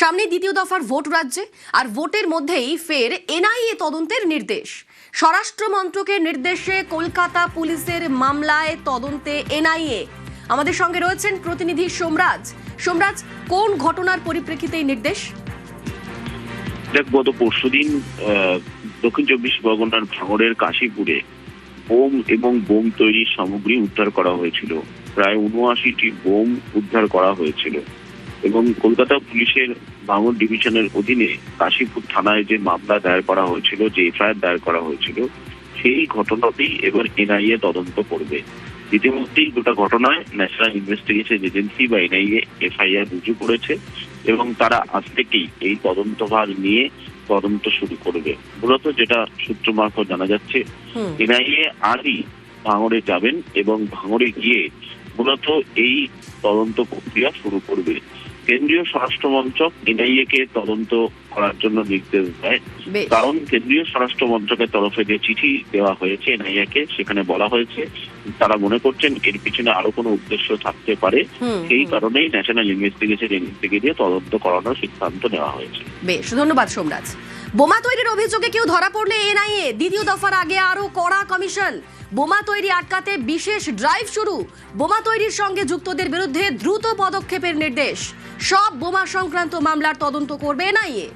সামনে দ্বিতীয় দফার ভোট রাজ্যে, আর ভোটের মধ্যেই ফের এনআইএ তদন্তের নির্দেশ। স্বরাষ্ট্র মন্ত্রকের নির্দেশে কলকাতা পুলিশের মামলায় তদন্তে এনআইএ। আমাদের সঙ্গে রয়েছেন প্রতিনিধি সোমরাজ। সোমরাজ, কোন ঘটনার পরিপ্রেক্ষিতে এই নির্দেশ? গত পরশুদিন দক্ষিণ চব্বিশ পরগনার ভাঙড়ের কাশীপুরে বোম এবং বোম তৈরির সামগ্রী উদ্ধার করা হয়েছিল। প্রায় ৭৯টি বোম উদ্ধার করা হয়েছিল এবং কলকাতা পুলিশের ভাঙড় ডিভিশনের অধীনে কাশীপুর থানায় যে মামলা দায়ের করা হয়েছিল, যে এফআইআর দায়ের করা হয়েছিল, সেই ঘটনাতেই এবার এনআইএ তদন্ত করবে। ইতিমধ্যেই গোটা ঘটনায় ন্যাশনাল ইনভেস্টিগেশন এজেন্সি বা এনআইএ এফআইআর রুজু করেছে এবং তারা আজ থেকেই এই তদন্তভার নিয়ে তদন্ত শুরু করবে। মূলত যেটা সূত্র মারফত জানা যাচ্ছে, এনআইএ আজই ভাঙড়ে যাবেন এবং ভাঙড়ে গিয়ে মূলত এই তদন্ত প্রক্রিয়া শুরু করবে। কেন্দ্রীয় স্বরাষ্ট্র মন্ত্রক এনআইএ কে তদন্ত করার জন্য নির্দেশ দেয়, কারণ কেন্দ্রীয় স্বরাষ্ট্র মন্ত্রকের তরফে যে চিঠি দেওয়া হয়েছে এনআইএ কে, সেখানে বলা হয়েছে তারা মনে করছেন এর পিছনে আরো কোনো উদ্দেশ্য থাকতে পারে। সেই কারণেই ন্যাশনাল ইনভেস্টিগেশন এজেন্সিকে দিয়ে তদন্ত করানোর সিদ্ধান্ত নেওয়া হয়েছে। বেশ, ধন্যবাদ সোমরাজ। বোমা তৈরির অভিযোগে কেউ ধরা পড়লে এনআইএ দ্বিতীয় দফার আগে আরো কড়া কমিশন। বোমা তৈরি আটকাতে বিশেষ ড্রাইভ শুরু। বোমা তৈরির সঙ্গে যুক্তদের বিরুদ্ধে দ্রুত পদক্ষেপের নির্দেশ। সব বোমা সংক্রান্ত মামলার তদন্ত করবে এনআইএ।